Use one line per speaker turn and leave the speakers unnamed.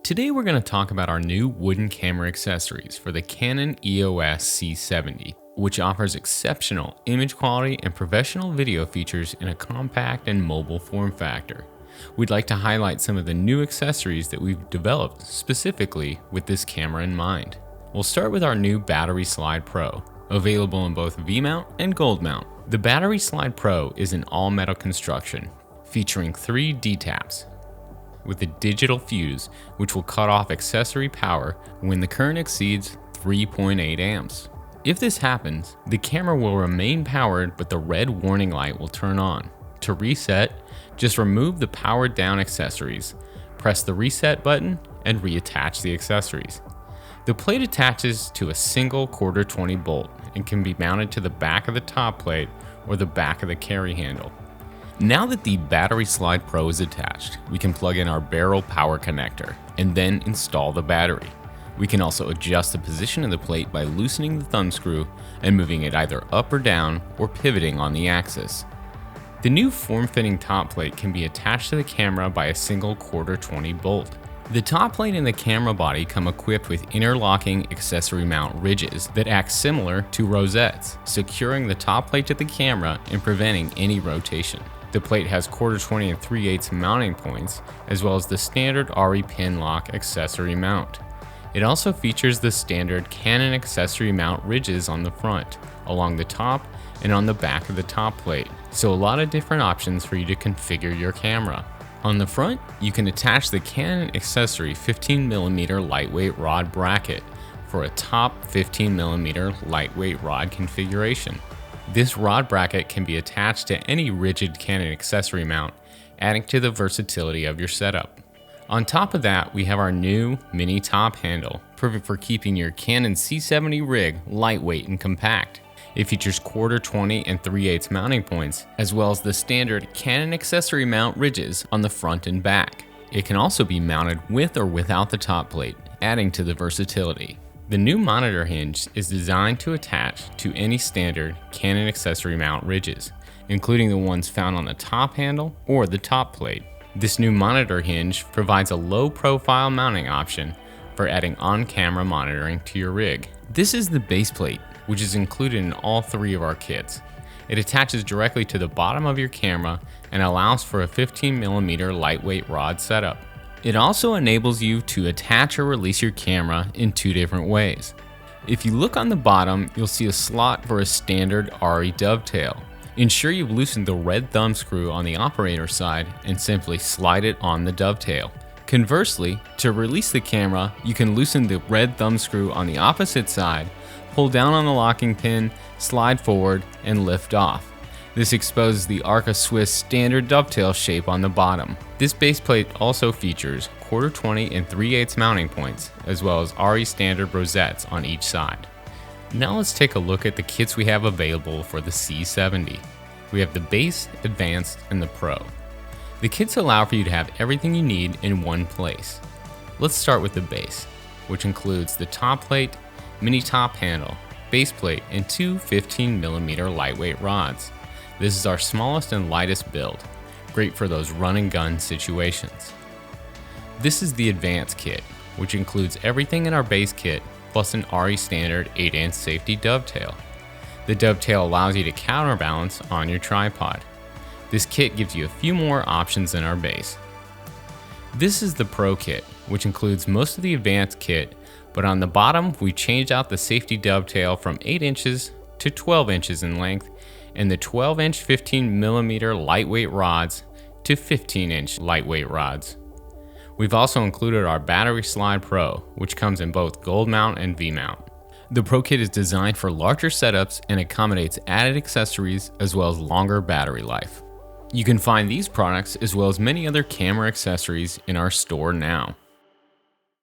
Today we're going to talk about our new wooden camera accessories for the Canon EOS C70, which offers exceptional image quality and professional video features in a compact and mobile form factor. We'd like to highlight some of the new accessories that we've developed specifically with this camera in mind. We'll start with our new Battery Slide Pro, available in both V-mount and gold mount. The Battery Slide Pro is an all-metal construction featuring 3 D-taps with a digital fuse which will cut off accessory power when the current exceeds 3.8 amps. If this happens, the camera will remain powered but the red warning light will turn on. To reset, just remove the powered down accessories, press the reset button, and reattach the accessories. The plate attaches to a single 1/4-20 bolt and can be mounted to the back of the top plate or the back of the carry handle. Now that the Battery Slide Pro is attached, we can plug in our barrel power connector and then install the battery. We can also adjust the position of the plate by loosening the thumb screw and moving it either up or down or pivoting on the axis. The new form-fitting top plate can be attached to the camera by a single 1/4-20 bolt. The top plate and the camera body come equipped with interlocking accessory mount ridges that act similar to rosettes, securing the top plate to the camera and preventing any rotation. The plate has 1/4-20 and 3/8 mounting points, as well as the standard RE pin lock accessory mount. It also features the standard Canon accessory mount ridges on the front, along the top, and on the back of the top plate, so a lot of different options for you to configure your camera. On the front, you can attach the Canon Accessory 15mm lightweight rod bracket for a top 15mm lightweight rod configuration. This rod bracket can be attached to any rigid Canon accessory mount, adding to the versatility of your setup. On top of that, we have our new mini top handle, perfect for keeping your Canon C70 rig lightweight and compact. It features 1/4-20 and 3/8 mounting points, as well as the standard Canon accessory mount ridges on the front and back. It can also be mounted with or without the top plate, adding to the versatility. The new Monitor Hinge is designed to attach to any standard Canon accessory mount ridges, including the ones found on the top handle or the top plate. This new Monitor Hinge provides a low-profile mounting option for adding on-camera monitoring to your rig. This is the Baseplate, which is included in all 3 of our kits. It attaches directly to the bottom of your camera and allows for a 15mm lightweight rod setup. It also enables you to attach or release your camera in 2 different ways. If you look on the bottom, you'll see a slot for a standard RE dovetail. Ensure you've loosened the red thumb screw on the operator side and simply slide it on the dovetail. Conversely, to release the camera, you can loosen the red thumb screw on the opposite side, pull down on the locking pin, slide forward, and lift off. This exposes the Arca Swiss standard dovetail shape on the bottom. This base plate also features 1/4-20 and 3/8 mounting points, as well as RE standard rosettes on each side. Now let's take a look at the kits we have available for the C70. We have the Base, Advanced, and the Pro. The kits allow for you to have everything you need in one place. Let's start with the Base, which includes the top plate, mini top handle, base plate, and 2 15mm lightweight rods. This is our smallest and lightest build, great for those run and gun situations. This is the Advanced kit, which includes everything in our base kit plus an RE standard 8-inch safety dovetail. The dovetail allows you to counterbalance on your tripod. This kit gives you a few more options than our base. This is the Pro kit, which includes most of the Advanced kit, but on the bottom we changed out the safety dovetail from 8 inches to 12 inches in length and the 12-inch 15mm lightweight rods to 15-inch lightweight rods. We've also included our Battery Slide Pro, which comes in both gold mount and V-mount. The Pro kit is designed for larger setups and accommodates added accessories as well as longer battery life. You can find these products as well as many other camera accessories in our store now.